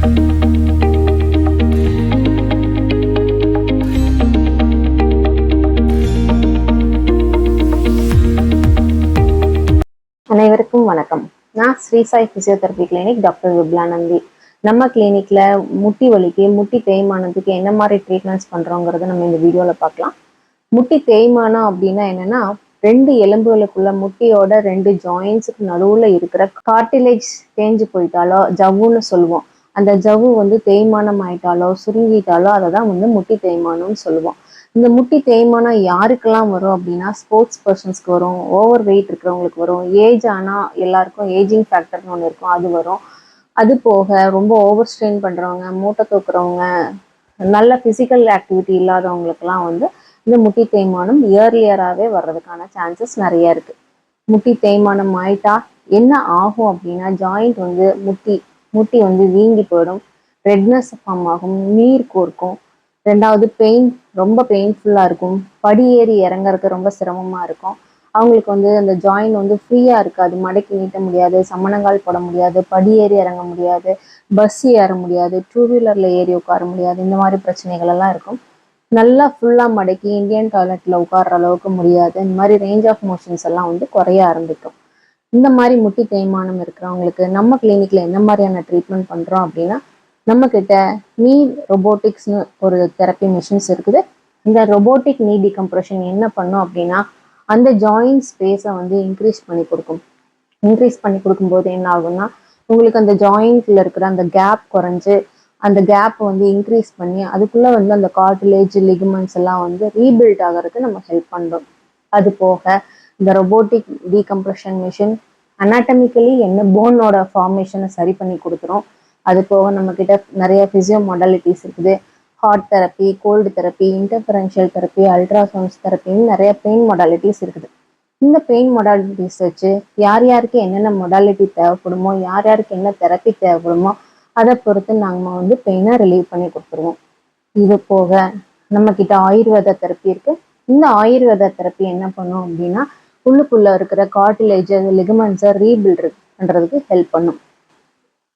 அனைவருக்கும் வணக்கம். நான் Sri Sai physiotherapy clinic doctor Viplanandi. நம்ம கிளினிக்ல முட்டி வலிக்கு, முட்டி தேய்மானத்துக்கு என்ன மாதிரி ட்ரீட்மெண்ட்ஸ் பண்றோங்கிறத நம்ம இந்த வீடியோல பார்க்கலாம். முட்டி தேய்மானம் அப்படின்னா என்னன்னா, 2 எலும்புகளுக்குள்ள முட்டியோட 2 ஜாயின்ஸுக்கு நடுவுல இருக்கிற கார்டிலேஜ் தேஞ்சு போயிட்டாலோ, ஜவ்வுன்னு சொல்லுவோம். அந்த ஜவ்வு தேய்மானம் ஆயிட்டாலோ, சுருங்கிட்டாலோ அதை தான் முட்டி தேய்மானம்னு சொல்லுவோம். இந்த முட்டி தேய்மானம் யாருக்கெல்லாம் வரும் அப்படின்னா, ஸ்போர்ட்ஸ் பர்சன்ஸ்க்கு வரும், ஓவர் வெயிட் இருக்கிறவங்களுக்கு வரும், ஏஜ் ஆனால் எல்லாருக்கும் ஏஜிங் ஃபேக்டர்னு ஒன்று இருக்கும், அது வரும். அது போக ரொம்ப ஓவர் ஸ்ட்ரெயின் பண்ணுறவங்க, மூட்டை தூக்குறவங்க, நல்ல ஃபிசிக்கல் ஆக்டிவிட்டி இல்லாதவங்களுக்கெல்லாம் இந்த முட்டி தேய்மானம் இயர்லியராகவே வர்றதுக்கான சான்சஸ் நிறைய இருக்குது. முட்டி தேய்மானம் ஆயிட்டா என்ன ஆகும் அப்படின்னா, ஜாயிண்ட் முட்டி வீங்கி போயிடும், ரெட்னஸ் ஃபார்ம் ஆகும், நீர் கோர்க்கும். ரெண்டாவது ரொம்ப பெயின்ஃபுல்லாக இருக்கும், படி ஏறி இறங்குறதுக்கு ரொம்ப சிரமமாக இருக்கும். அவங்களுக்கு அந்த ஜாயின் ஃப்ரீயாக இருக்காது, மடக்கி நீட்ட முடியாது, சமணங்கால் போட முடியாது, படி ஏறி இறங்க முடியாது, பஸ் ஏற முடியாது, 2 வீலரில் ஏறி உட்கார முடியாது. இந்த மாதிரி பிரச்சனைகள் எல்லாம் இருக்கும். நல்லா ஃபுல்லாக மடக்கி இந்தியன் டாய்லெட்டில் உட்கார்ற அளவுக்கு முடியாது. இந்த மாதிரி ரேஞ்ச் ஆஃப் மோஷன்ஸ் எல்லாம் குறைய ஆரம்பிக்கும். இந்த மாதிரி முட்டி தேய்மானம் இருக்கிறவங்களுக்கு நம்ம கிளினிக்கில் என்ன மாதிரியான ட்ரீட்மெண்ட் பண்ணுறோம் அப்படின்னா, நம்ம கிட்ட நீ ரொபோட்டிக்ஸ்னு ஒரு தெரப்பி மிஷின்ஸ் இருக்குது. இந்த ரொபோட்டிக் நீ டிகம்ப்ரெஷன் என்ன பண்ணும் அப்படின்னா, அந்த ஜாயிண்ட் ஸ்பேஸை இன்க்ரீஸ் பண்ணி கொடுக்கும். இன்க்ரீஸ் பண்ணி கொடுக்கும்போது என்ன ஆகும்னா, உங்களுக்கு அந்த ஜாயிண்ட்ல இருக்கிற அந்த கேப் குறைஞ்சு அந்த கேப் இன்க்ரீஸ் பண்ணி அதுக்குள்ள அந்த கார்டிலேஜ் லிகமெண்ட்ஸ் எல்லாம் ரீபில்ட் ஆகிறதுக்கு நம்ம ஹெல்ப் பண்ணுறோம். அது போக இந்த ரொபோட்டிக் டீகம்ப்ரெஷன் மிஷின் அனாட்டமிக்கலி என்ன போனோட ஃபார்மேஷனை சரி பண்ணி கொடுத்துரும். அது போக நம்ம கிட்ட நிறைய பிசியோ மாடலிட்டிஸ் இருக்குது. Hot therapy, cold therapy, interferential therapy, ultrasounds தெரப்பின்னு நிறைய பெயின் மொடாலிட்டிஸ் இருக்குது. இந்த பெயின் மொடாலிட்டிஸ் வச்சு யார் யாருக்கு என்னென்ன மொடாலிட்டி தேவைப்படுமோ, யார் யாருக்கு என்ன தெரப்பி தேவைப்படுமோ அதை பொறுத்து நாங்கள் பெயினை ரிலீவ் பண்ணி கொடுத்துருவோம். இது போக நம்ம கிட்ட ஆயுர்வேத தெரப்பி இருக்கு. இந்த ஆயுர்வேத தெரப்பி என்ன பண்ணும் அப்படின்னா, உள்ளுக்குள்ள இருக்கிற கார்டிலேஜ் லிகமெண்ட்ஸை ரீபில்ட் பண்றதுக்கு ஹெல்ப் பண்ணும்.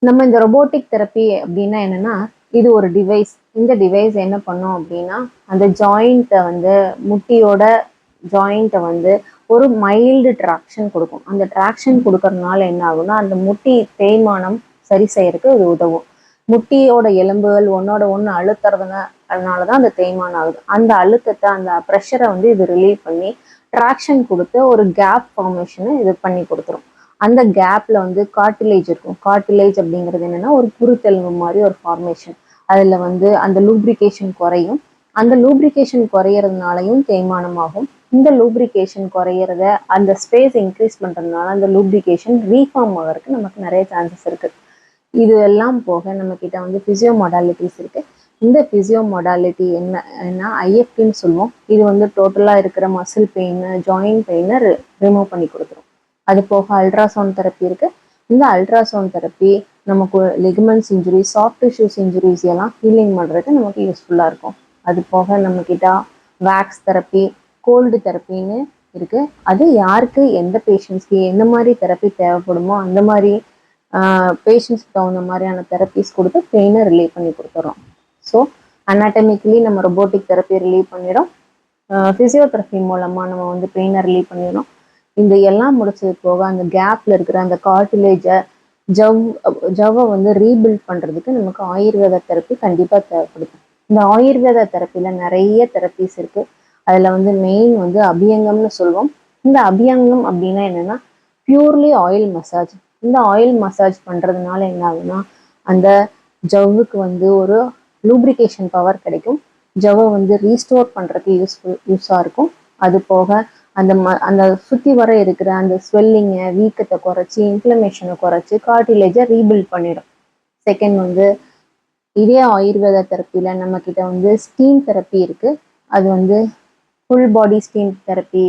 நம்ம இந்த ரொபோட்டிக் தெரப்பி அப்படின்னா என்னன்னா, இது ஒரு டிவைஸ். இந்த டிவைஸ் என்ன பண்ணும் அப்படின்னா, அந்த ஜாயிண்ட்டை முட்டியோட ஜாயிண்ட்டை ஒரு மைல்டு ட்ராக்ஷன் கொடுக்கும். அந்த ட்ராக்ஷன் கொடுக்கறதுனால என்ன ஆகும்னா, அந்த முட்டி தேய்மானம் சரி செய்யறதுக்கு இது உதவும். முட்டியோட எலும்புகள் ஒன்னோட ஒன்று அதனால தான் அந்த தேய்மானம் ஆகுது. அந்த அழுத்தத்தை, அந்த ப்ரெஷரை இது ரிலீவ் பண்ணி ட்ராக்ஷன் கொடுத்து ஒரு கேப் ஃபார்மேஷனை இது பண்ணி கொடுத்துரும். அந்த கேப்ல கார்டிலேஜ் இருக்கும். கார்டிலேஜ் அப்படிங்கிறது என்னன்னா, ஒரு குருத்தெலும்பு மாதிரி ஒரு ஃபார்மேஷன். அதுல அந்த லூப்ரிகேஷன் குறையும். அந்த லூப்ரிகேஷன் குறையறதுனாலையும் தேய்மானம் ஆகும். இந்த லூப்ரிகேஷன் குறையறத அந்த ஸ்பேஸ் இன்க்ரீஸ் பண்றதுனால அந்த லூப்ரிகேஷன் ரீஃபார்ம் ஆகிறதுக்கு நமக்கு நிறைய சான்சஸ் இருக்கு. இது எல்லாம் போக நம்ம கிட்ட பிசியோ மொடாலிட்டிஸ் இருக்கு. இந்த பிசியோ மொடாலிட்டி என்ன ஐஎஃப்டின்னு சொல்லுவோம். இது டோட்டலா இருக்கிற மசில் பெயின், ஜாயிண்ட் பெயினை ரிமூவ் பண்ணி கொடுத்துரும். அது போக அல்ட்ராசவுண்ட் தெரப்பி இருக்கு. இந்த அல்ட்ராசவுண்ட் தெரப்பி நமக்கு ligaments injury, soft tissues injuries எல்லாம் ஹீலிங் பண்ணுறதுக்கு நமக்கு யூஸ்ஃபுல்லாக இருக்கும். அது போக நம்ம கிட்ட வேக்ஸ் தெரப்பி, கோல்டு தெரப்பின்னு இருக்கு. அது யாருக்கு எந்த பேஷண்ட்ஸ்க்கு என்ன மாதிரி தெரப்பி தேவைப்படுமோ அந்த மாதிரி பேஷண்ட்ஸ்க்கு தகுந்த மாதிரியான தெரப்பிஸ் கொடுத்து பெயினை ரிலீவ் பண்ணி கொடுத்துறோம். ஸோ அனாட்டமிக்கலி நம்ம ரொபோட்டிக் தெரப்பி ரிலீவ் பண்ணிடும். ஃபிசியோதெரப்பி மூலமாக நம்ம பெயினை ரிலீவ் பண்ணிடும். இந்த எல்லாம் முடிச்சது போக அந்த கேப்ல இருக்கிற அந்த கார்டிலேஜை ஜவ்வை ரீபில்ட் பண்றதுக்கு நமக்கு ஆயுர்வேத தெரப்பி கண்டிப்பா தேவைப்படுது. இந்த ஆயுர்வேத தெரப்பில நிறைய தெரப்பிஸ் இருக்கு. அதுல மெயின் அபியங்கம்னு சொல்லுவோம். இந்த அபியங்கம் அப்படின்னா என்னன்னா, பியூர்லி ஆயில் மசாஜ். இந்த ஆயில் மசாஜ் பண்றதுனால என்ன ஆகுதுன்னா, அந்த ஜவ்வுக்கு ஒரு லூப்ரிகேஷன் பவர் கிடைக்கும். ஜவ்வை ரீஸ்டோர் பண்றதுக்கு யூஸா இருக்கும். அது போக அந்த சுத்தி வர இருக்கிற அந்த ஸ்வெல்லிங்கை, வீக்கத்தை குறைச்சி, இன்ஃப்ளமேஷனை குறைச்சி கார்டிலேஜை ரீபில்ட் பண்ணிடும். செகண்ட் இதே ஆயுர்வேத தெரப்பியில நம்ம கிட்ட ஸ்டீம் தெரப்பி இருக்கு. அது full body steam therapy,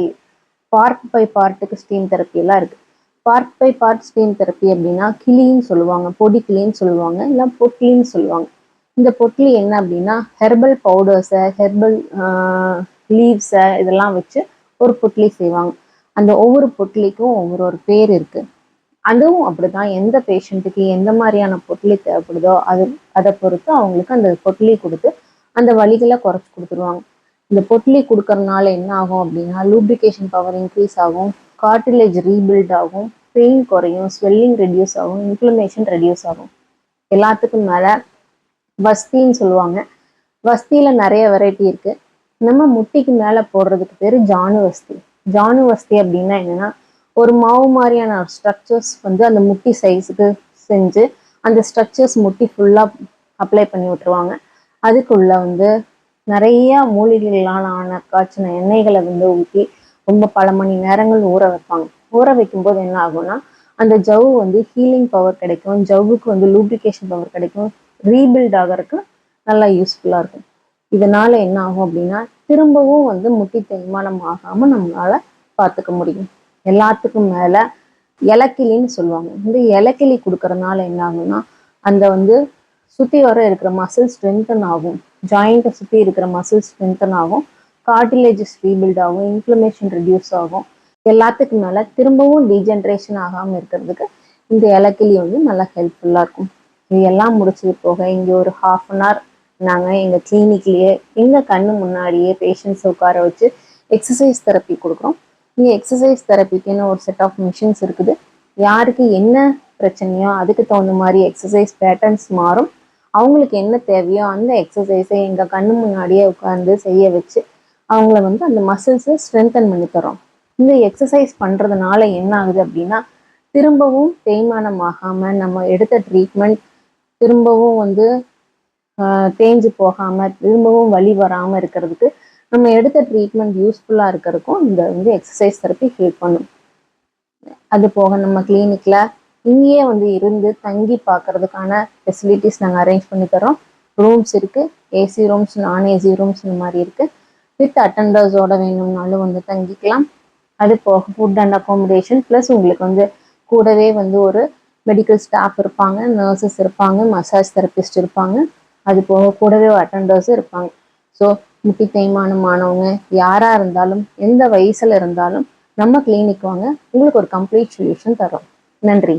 part by பார்ட்டுக்கு ஸ்டீம் தெரப்பி எல்லாம் இருக்கு. Part by part steam therapy அப்படின்னா கிளின்னு சொல்லுவாங்க, பொடி கிளின்னு சொல்லுவாங்க, இல்லை பொட்லின்னு சொல்லுவாங்க. இந்த பொட்லி என்ன அப்படின்னா, ஹெர்பல் பவுடர்ஸை, ஹெர்பல் லீவ்ஸை இதெல்லாம் வச்சு ஒரு பொட்லி செய்வாங்க. அந்த ஒவ்வொரு பொட்லிக்கும் ஒவ்வொரு பேர் இருக்கு. அதுவும் அப்படிதான். எந்த பேஷண்ட்டுக்கு எந்த மாதிரியான பொட்லி தேவைப்படுதோ அதை பொறுத்து அவங்களுக்கு அந்த பொட்லி கொடுத்து அந்த வலிகளை குறைச்சி கொடுத்துருவாங்க. இந்த பொட்லி கொடுக்கறதுனால என்ன ஆகும் அப்படின்னா, லூப்ரிகேஷன் பவர் இன்க்ரீஸ் ஆகும், கார்டிலேஜ் ரீபில்ட் ஆகும், பெயின் குறையும், ஸ்வெல்லிங் ரெடியூஸ் ஆகும், இன்ஃப்ளமேஷன் ரெடியூஸ் ஆகும். எல்லாத்துக்கும் மேல வஸ்தின்னு சொல்லுவாங்க. வஸ்தியில நிறைய வெரைட்டி இருக்கு. நம்ம முட்டிக்கு மேல போடுறதுக்கு பேரு ஜானு வஸ்தி. ஜானு வஸ்தி அப்படின்னா என்னன்னா, ஒரு மாவு மாதிரியான ஸ்ட்ரக்சர்ஸ் வந்து அந்த முட்டி சைஸுக்கு செஞ்சு அந்த ஸ்ட்ரக்சர்ஸ் முட்டி ஃபுல்லா அப்ளை பண்ணி விட்டுருவாங்க. அதுக்குள்ள வந்து நிறைய மூலிகைகளால் ஆன காய்ச்சின எண்ணெய்களை வந்து ஊற்றி ரொம்ப பல மணி நேரங்கள் ஊற வைப்பாங்க. ஊற வைக்கும்போது என்ன ஆகும்னா, அந்த ஜவ்வு வந்து ஹீலிங் பவர் கிடைக்கும், ஜவ்வுக்கு வந்து லூப்ரிகேஷன் பவர் கிடைக்கும், ரீபில்ட் ஆகிறதுக்கு நல்லா யூஸ்ஃபுல்லா இருக்கும். இதனால என்ன ஆகும் அப்படின்னா, திரும்பவும் வந்து முட்டி தேய்மானம் ஆகாம நம்மளால பார்த்துக்க முடியும். எல்லாத்துக்கும் மேல இலக்கிலின்னு சொல்லுவாங்க. இந்த இலக்கிலி கொடுக்கறதுனால என்ன ஆகும்னா, அந்த வந்து சுத்தி வர இருக்கிற மசில் ஸ்ட்ரென்தன் ஆகும், ஜாயிண்ட்டை சுத்தி இருக்கிற மசில் ஸ்ட்ரென்தன் ஆகும், கார்டிலேஜஸ் ரீபில்ட் ஆகும், இன்ஃப்ளமேஷன் ரெடியூஸ் ஆகும். எல்லாத்துக்கும் மேல திரும்பவும் டீஜென்ரேஷன் ஆகாம இருக்கிறதுக்கு இந்த இலக்கிலி வந்து நல்லா ஹெல்ப்ஃபுல்லா இருக்கும். இது எல்லாம் முடிச்சது போக இங்க ஒரு 1/2 hour நாங்கள் எங்கள் கிளினிக்லேயே எங்கள் கண்ணு முன்னாடியே பேஷண்ட்ஸ் உட்கார வச்சு எக்ஸசைஸ் தெரப்பி கொடுக்குறோம். இங்கே எக்ஸசைஸ் தெரப்பிக்குன்னு ஒரு செட் ஆஃப் மிஷின்ஸ் இருக்குது. யாருக்கு என்ன பிரச்சனையோ அதுக்கு தகுந்த மாதிரி எக்ஸசைஸ் பேட்டர்ன்ஸ் மாறும். அவங்களுக்கு என்ன தேவையோ அந்த எக்ஸசைஸை எங்கள் கண்ணு முன்னாடியே உட்காந்து செய்ய வச்சு அவங்கள வந்து அந்த மசில்ஸை ஸ்ட்ரென்தன் பண்ணி தரோம். இந்த எக்ஸசைஸ் பண்ணுறதுனால என்ன ஆகுது அப்படின்னா, திரும்பவும் தேய்மானம் ஆகாமல் நம்ம எடுத்த ட்ரீட்மெண்ட் திரும்பவும் வந்து தேஞ்சு போகாம திரும்பவும் வலி வராம இருக்கிறதுக்கு நம்ம எடுத்த ட்ரீட்மெண்ட் யூஸ்ஃபுல்லா இருக்கிறதுக்கும் இந்த வந்து எக்ஸசைஸ் தெரப்பி ஹெல்ப் பண்ணும். அது போக நம்ம கிளினிக்ல இங்கேயே வந்து இருந்து தங்கி பார்க்கறதுக்கான ஃபெசிலிட்டிஸ் நாங்கள் அரேஞ்ச் பண்ணி தரோம். ரூம்ஸ் இருக்கு, ஏசி ரூம்ஸ், நான் ஏசி ரூம்ஸ் இந்த மாதிரி இருக்கு. வித் அட்டண்டர்ஸோட வேணும்னாலும் வந்து தங்கிக்கலாம். அது போக ஃபுட் அண்ட் அகாமடேஷன் ப்ளஸ் உங்களுக்கு வந்து கூடவே வந்து ஒரு மெடிக்கல் ஸ்டாஃப் இருப்பாங்க, நர்சஸ் இருப்பாங்க, மசாஜ் தெரபிஸ்ட் இருப்பாங்க. அது போக கூடவே அட்டண்டர்ஸும் இருப்பாங்க. ஸோ முட்டி தேய்மானமானவங்க யாராக இருந்தாலும் எந்த வயசில் இருந்தாலும் நம்ம கிளினிக் வாங்க, உங்களுக்கு ஒரு கம்ப்ளீட் சொல்யூஷன் தரோம். நன்றி.